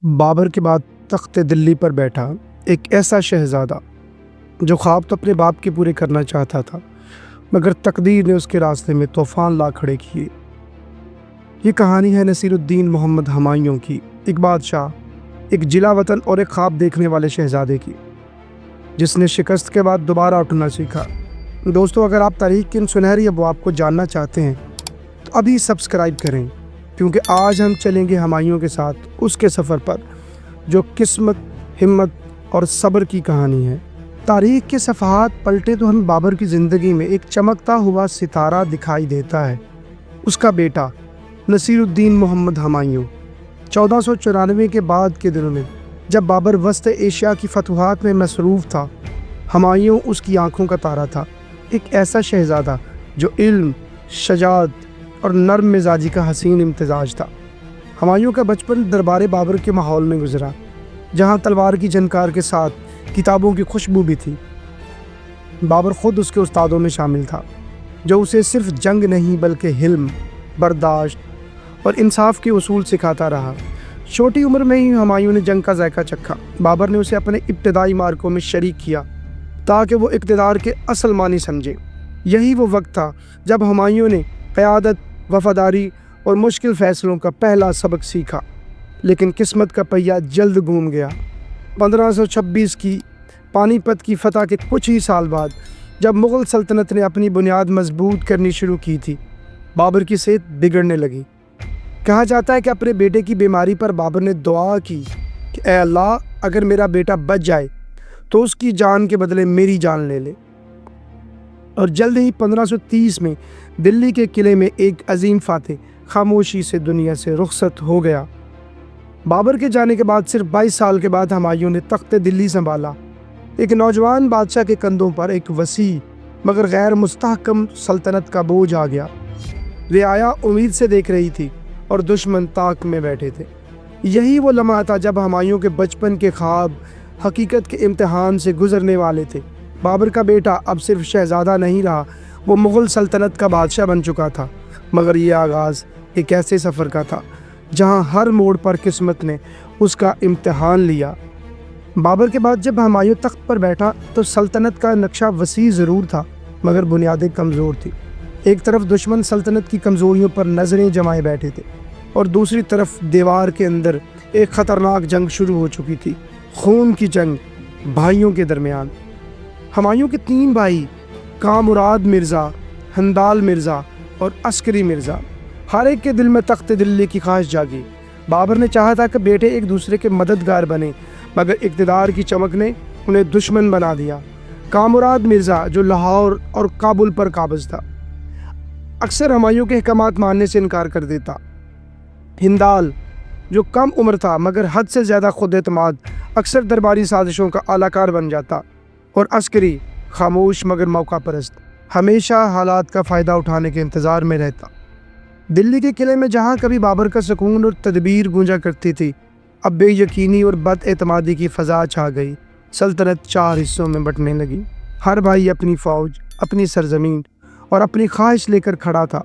بابر کے بعد تخت دلی پر بیٹھا ایک ایسا شہزادہ جو خواب تو اپنے باپ کے پورے کرنا چاہتا تھا، مگر تقدیر نے اس کے راستے میں طوفان لا کھڑے کیے۔ یہ کہانی ہے نصیر الدین محمد ہمایوں کی، ایک بادشاہ، ایک جلا وطن اور ایک خواب دیکھنے والے شہزادے کی، جس نے شکست کے بعد دوبارہ اٹھنا سیکھا۔ دوستو، اگر آپ تاریخ کے ان سنہری ابواب کو جاننا چاہتے ہیں تو ابھی سبسکرائب کریں، کیونکہ آج ہم چلیں گے ہمایوں کے ساتھ اس کے سفر پر جو قسمت، ہمت اور صبر کی کہانی ہے۔ تاریخ کے صفحات پلٹے تو ہم بابر کی زندگی میں ایک چمکتا ہوا ستارہ دکھائی دیتا ہے، اس کا بیٹا نصیر الدین محمد ہمایوں۔ 1494 کے بعد کے دنوں میں جب بابر وسط ایشیا کی فتوحات میں مصروف تھا، ہمایوں اس کی آنکھوں کا تارا تھا، ایک ایسا شہزادہ جو علم، شجاعت اور نرم مزاجی کا حسین امتزاج تھا۔ ہمایوں کا بچپن دربار بابر کے ماحول میں گزرا، جہاں تلوار کی جھنکار کے ساتھ کتابوں کی خوشبو بھی تھی۔ بابر خود اس کے استادوں میں شامل تھا، جو اسے صرف جنگ نہیں بلکہ حلم، برداشت اور انصاف کے اصول سکھاتا رہا۔ چھوٹی عمر میں ہی ہمایوں نے جنگ کا ذائقہ چکھا۔ بابر نے اسے اپنے ابتدائی معرکوں میں شریک کیا تاکہ وہ اقتدار کے اصل معنی سمجھے۔ یہی وہ وقت تھا جب ہمایوں نے قیادت، وفاداری اور مشکل فیصلوں کا پہلا سبق سیکھا، لیکن قسمت کا پہیہ جلد گھوم گیا۔ 1526 کی پانی پت کی فتح کے کچھ ہی سال بعد جب مغل سلطنت نے اپنی بنیاد مضبوط کرنی شروع کی تھی، بابر کی صحت بگڑنے لگی۔ کہا جاتا ہے کہ اپنے بیٹے کی بیماری پر بابر نے دعا کی کہ اے اللہ، اگر میرا بیٹا بچ جائے تو اس کی جان کے بدلے میری جان لے لے۔ اور جلد ہی 1530 میں دلی کے قلعے میں ایک عظیم فاتح خاموشی سے دنیا سے رخصت ہو گیا۔ بابر کے جانے کے بعد صرف 22 سال کے بعد ہمایوں نے تخت دلی سنبھالا۔ ایک نوجوان بادشاہ کے کندھوں پر ایک وسیع مگر غیر مستحکم سلطنت کا بوجھ آ گیا۔ رعایا امید سے دیکھ رہی تھی اور دشمن طاق میں بیٹھے تھے۔ یہی وہ لمحہ تھا جب ہمایوں کے بچپن کے خواب حقیقت کے امتحان سے گزرنے والے تھے۔ بابر کا بیٹا اب صرف شہزادہ نہیں رہا، وہ مغل سلطنت کا بادشاہ بن چکا تھا۔ مگر یہ آغاز ایک ایسے سفر کا تھا جہاں ہر موڑ پر قسمت نے اس کا امتحان لیا۔ بابر کے بعد جب ہمایوں تخت پر بیٹھا تو سلطنت کا نقشہ وسیع ضرور تھا، مگر بنیادیں کمزور تھی۔ ایک طرف دشمن سلطنت کی کمزوریوں پر نظریں جمائے بیٹھے تھے، اور دوسری طرف دیوار کے اندر ایک خطرناک جنگ شروع ہو چکی تھی، خون کی جنگ بھائیوں کے درمیان۔ ہمایوں کے 3 بھائی کامراد مرزا، ہندال مرزا اور عسکری مرزا، ہر ایک کے دل میں تخت دلی کی خواہش جاگی۔ بابر نے چاہا تھا کہ بیٹے ایک دوسرے کے مددگار بنے، مگر اقتدار کی چمک نے انہیں دشمن بنا دیا۔ کامراد مرزا جو لاہور اور کابل پر قابض تھا، اکثر ہمایوں کے احکامات ماننے سے انکار کر دیتا۔ ہندال جو کم عمر تھا مگر حد سے زیادہ خود اعتماد، اکثر درباری سازشوں کا اعلی کار بن جاتا۔ اور عسکری خاموش مگر موقع پرست، ہمیشہ حالات کا فائدہ اٹھانے کے انتظار میں رہتا۔ دلی کے قلعے میں جہاں کبھی بابر کا سکون اور تدبیر گونجا کرتی تھی، اب بے یقینی اور بد اعتمادی کی فضا چھا گئی۔ سلطنت 4 حصوں میں بٹنے لگی، ہر بھائی اپنی فوج، اپنی سرزمین اور اپنی خواہش لے کر کھڑا تھا۔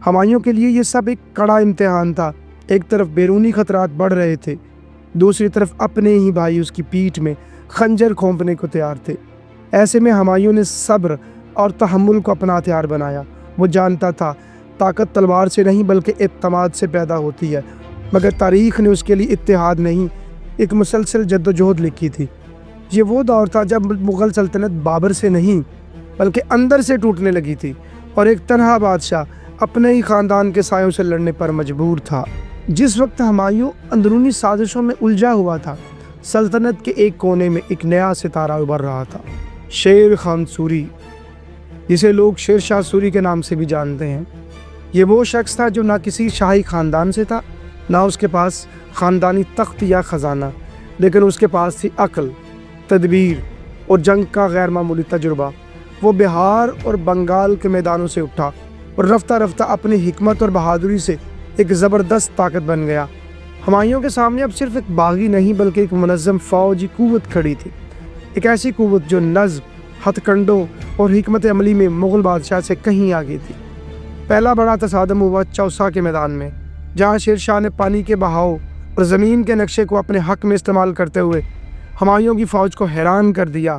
ہمایوں کے لیے یہ سب ایک کڑا امتحان تھا۔ ایک طرف بیرونی خطرات بڑھ رہے تھے، دوسری طرف اپنے ہی بھائی اس کی پیٹھ میں خنجر کھونپنے کو تیار تھے۔ ایسے میں ہمایوں نے صبر اور تحمل کو اپنا ہتھیار بنایا۔ وہ جانتا تھا طاقت تلوار سے نہیں بلکہ اعتماد سے پیدا ہوتی ہے، مگر تاریخ نے اس کے لیے اتحاد نہیں، ایک مسلسل جدوجہد لکھی تھی۔ یہ وہ دور تھا جب مغل سلطنت بابر سے نہیں بلکہ اندر سے ٹوٹنے لگی تھی، اور ایک تنہا بادشاہ اپنے ہی خاندان کے سایوں سے لڑنے پر مجبور تھا۔ جس وقت ہمایوں اندرونی سازشوں میں الجھا ہوا تھا، سلطنت کے ایک کونے میں ایک نیا ستارہ ابھر رہا تھا، شیر خان سوری، جسے لوگ شیر شاہ سوری کے نام سے بھی جانتے ہیں۔ یہ وہ شخص تھا جو نہ کسی شاہی خاندان سے تھا، نہ اس کے پاس خاندانی تخت یا خزانہ، لیکن اس کے پاس تھی عقل، تدبیر اور جنگ کا غیر معمولی تجربہ۔ وہ بہار اور بنگال کے میدانوں سے اٹھا اور رفتہ رفتہ اپنی حکمت اور بہادری سے ایک زبردست طاقت بن گیا۔ ہمایوں کے سامنے اب صرف ایک باغی نہیں بلکہ ایک منظم فوجی قوت کھڑی تھی، ایک ایسی قوت جو نظم، ہتھ کنڈوں اور حکمت عملی میں مغل بادشاہ سے کہیں آگے تھی۔ پہلا بڑا تصادم ہوا چوسا کے میدان میں، جہاں شیر شاہ نے پانی کے بہاؤ اور زمین کے نقشے کو اپنے حق میں استعمال کرتے ہوئے ہمایوں کی فوج کو حیران کر دیا۔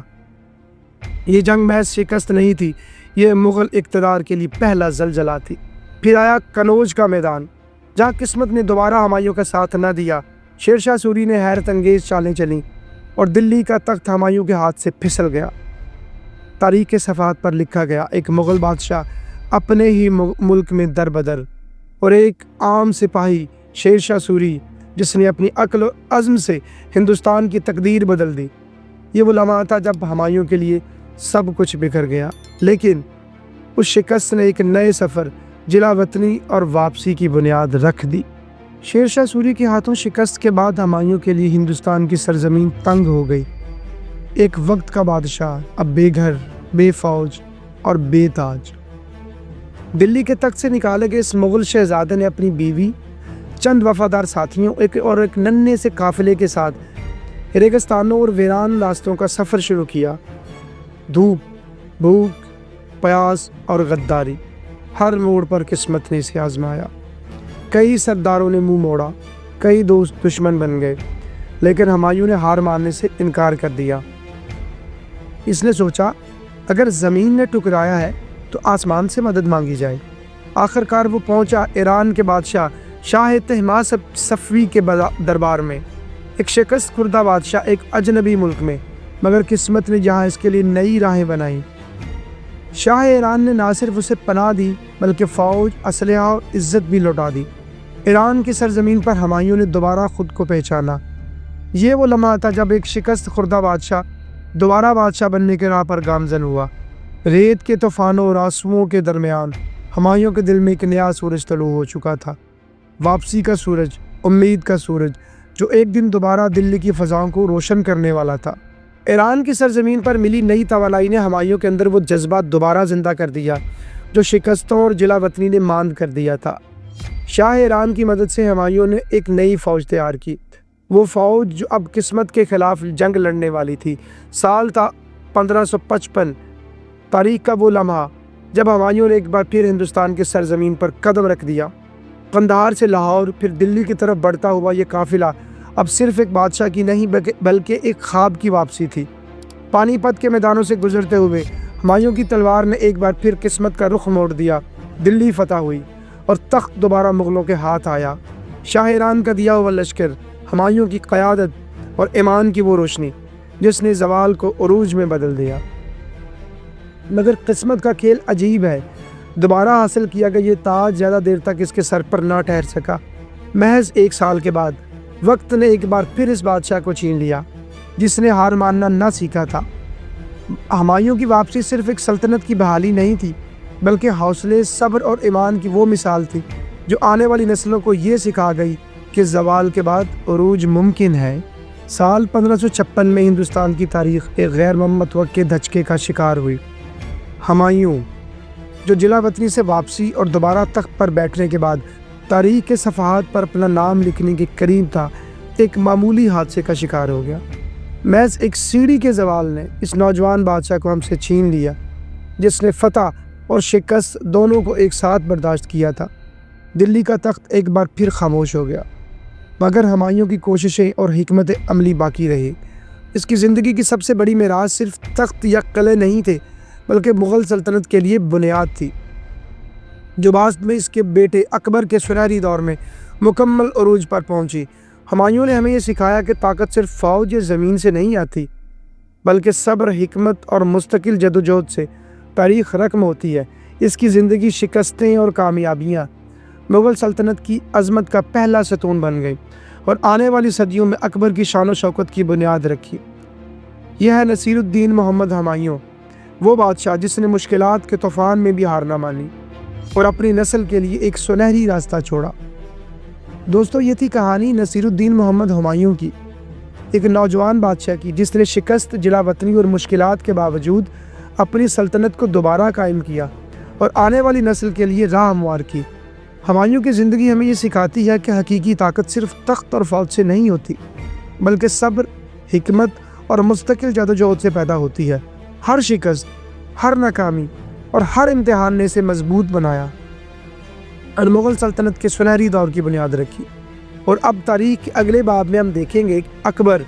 یہ جنگ محض شکست نہیں تھی، یہ مغل اقتدار کے لیے پہلا زلزلہ تھی۔ پھر آیا کنوج کا میدان، جہاں قسمت نے دوبارہ ہمایوں کا ساتھ نہ دیا۔ شیر شاہ سوری نے حیرت انگیز چالیں چلیں اور دلی کا تخت ہمایوں کے ہاتھ سے پھسل گیا۔ تاریخ کے صفحات پر لکھا گیا، ایک مغل بادشاہ اپنے ہی ملک میں در بدر، اور ایک عام سپاہی شیر شاہ سوری جس نے اپنی عقل و عزم سے ہندوستان کی تقدیر بدل دی۔ یہ وہ لمحہ تھا جب ہمایوں کے لیے سب کچھ بکھر گیا، لیکن اس شکست نے ایک نئے سفر، جلا وطنی اور واپسی کی بنیاد رکھ دی۔ شیر شاہ سوری کے ہاتھوں شکست کے بعد ہمایوں کے لیے ہندوستان کی سرزمین تنگ ہو گئی۔ ایک وقت کا بادشاہ اب بے گھر، بے فوج اور بے تاج۔ دلی کے تخت سے نکالے گئے اس مغل شہزادے نے اپنی بیوی، چند وفادار ساتھیوں اور ایک ننھے سے قافلے کے ساتھ ریگستانوں اور ویران راستوں کا سفر شروع کیا۔ دھوپ، بھوک، پیاس اور غداری، ہر موڑ پر قسمت نے اسے آزمایا۔ کئی سرداروں نے منہ موڑا، کئی دوست دشمن بن گئے، لیکن ہمایوں نے ہار ماننے سے انکار کر دیا۔ اس نے سوچا، اگر زمین نے ٹکرایا ہے تو آسمان سے مدد مانگی جائے۔ آخرکار وہ پہنچا ایران کے بادشاہ شاہ طہماسپ صفوی کے دربار میں، ایک شکست خوردہ بادشاہ ایک اجنبی ملک میں، مگر قسمت نے جہاں اس کے لیے نئی راہیں بنائیں۔ شاہ ایران نے نہ صرف اسے پناہ دی بلکہ فوج، اسلحہ اور عزت بھی لوٹا دی۔ ایران کی سرزمین پر ہمایوں نے دوبارہ خود کو پہچانا۔ یہ وہ لمحہ تھا جب ایک شکست خوردہ بادشاہ دوبارہ بادشاہ بننے کے راہ پر گامزن ہوا۔ ریت کے طوفانوں اور آنسوؤں کے درمیان ہمایوں کے دل میں ایک نیا سورج طلوع ہو چکا تھا، واپسی کا سورج، امید کا سورج، جو ایک دن دوبارہ دلی کی فضاؤں کو روشن کرنے والا تھا۔ ایران کی سرزمین پر ملی نئی توانائی نے ہمایوں کے اندر وہ جذبات دوبارہ زندہ کر دیا جو شکستوں اور جلا وطنی نے ماند کر دیا تھا۔ شاہ ایران کی مدد سے ہمایوں نے ایک نئی فوج تیار کی، وہ فوج جو اب قسمت کے خلاف جنگ لڑنے والی تھی۔ سال تھا 1555، تاریخ کا وہ لمحہ جب ہمایوں نے ایک بار پھر ہندوستان کی سرزمین پر قدم رکھ دیا۔ قندھار سے لاہور پھر دلی کی طرف بڑھتا ہوا یہ قافلہ اب صرف ایک بادشاہ کی نہیں بلکہ ایک خواب کی واپسی تھی۔ پانی پت کے میدانوں سے گزرتے ہوئے ہمایوں کی تلوار نے ایک بار پھر قسمت کا رخ موڑ دیا۔ دلی فتح ہوئی اور تخت دوبارہ مغلوں کے ہاتھ آیا۔ شاہ ایران کا دیا ہوا لشکر، ہمایوں کی قیادت اور ایمان کی وہ روشنی جس نے زوال کو عروج میں بدل دیا۔ مگر قسمت کا کھیل عجیب ہے، دوبارہ حاصل کیا گیا یہ تاج زیادہ دیر تک اس کے سر پر نہ ٹھہر سکا۔ محض 1 سال کے بعد وقت نے ایک بار پھر اس بادشاہ کو چھین لیا جس نے ہار ماننا نہ سیکھا تھا۔ ہمایوں کی واپسی صرف ایک سلطنت کی بحالی نہیں تھی بلکہ حوصلے، صبر اور ایمان کی وہ مثال تھی جو آنے والی نسلوں کو یہ سکھا گئی کہ زوال کے بعد عروج ممکن ہے۔ سال 1556 میں ہندوستان کی تاریخ ایک غیر متوقع دھچکے کا شکار ہوئی۔ ہمایوں جو جلا وطنی سے واپسی اور دوبارہ تخت پر بیٹھنے کے بعد تاریخ کے صفحات پر اپنا نام لکھنے کے قریب تھا، ایک معمولی حادثے کا شکار ہو گیا۔ محض ایک سیڑھی کے زوال نے اس نوجوان بادشاہ کو ہم سے چھین لیا جس نے فتح اور شکست دونوں کو ایک ساتھ برداشت کیا تھا۔ دلی کا تخت ایک بار پھر خاموش ہو گیا، مگر ہمایوں کی کوششیں اور حکمت عملی باقی رہی۔ اس کی زندگی کی سب سے بڑی میراث صرف تخت یا قلعے نہیں تھے بلکہ مغل سلطنت کے لیے بنیاد تھی، جو بعد میں اس کے بیٹے اکبر کے سنہری دور میں مکمل عروج پر پہنچی۔ ہمایوں نے ہمیں یہ سکھایا کہ طاقت صرف فوج یا زمین سے نہیں آتی بلکہ صبر، حکمت اور مستقل جدوجہد سے تاریخ رقم ہوتی ہے۔ اس کی زندگی، شکستیں اور کامیابیاں مغل سلطنت کی عظمت کا پہلا ستون بن گئی اور آنے والی صدیوں میں اکبر کی شان و شوکت کی بنیاد رکھی۔ یہ ہے نصیر الدین محمد ہمایوں، وہ بادشاہ جس نے مشکلات کے طوفان میں بھی ہار نہ مانی اور اپنی نسل کے لیے ایک سنہری راستہ چھوڑا۔ دوستو، یہ تھی کہانی نصیر الدین محمد ہمایوں کی، ایک نوجوان بادشاہ کی جس نے شکست، جلا وطنی اور مشکلات کے باوجود اپنی سلطنت کو دوبارہ قائم کیا اور آنے والی نسل کے لیے راہ ہموار کی۔ ہمایوں کی زندگی ہمیں یہ سکھاتی ہے کہ حقیقی طاقت صرف تخت اور فوج سے نہیں ہوتی بلکہ صبر، حکمت اور مستقل جدوجہد سے پیدا ہوتی ہے۔ ہر شکست، ہر ناکامی اور ہر امتحان نے اسے مضبوط بنایا اور مغل سلطنت کے سنہری دور کی بنیاد رکھی۔ اور اب تاریخ کے اگلے باب میں ہم دیکھیں گے اکبر،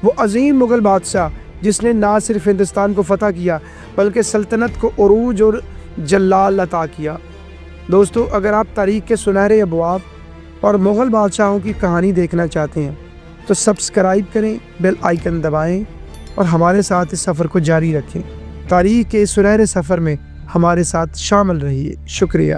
وہ عظیم مغل بادشاہ جس نے نہ صرف ہندوستان کو فتح کیا بلکہ سلطنت کو عروج اور جلال عطا کیا۔ دوستو، اگر آپ تاریخ کے سنہرے ابواب اور مغل بادشاہوں کی کہانی دیکھنا چاہتے ہیں تو سبسکرائب کریں، بیل آئیکن دبائیں اور ہمارے ساتھ اس سفر کو جاری رکھیں۔ تاریخ کے اس سنہرے سفر میں ہمارے ساتھ شامل رہیے۔ شکریہ۔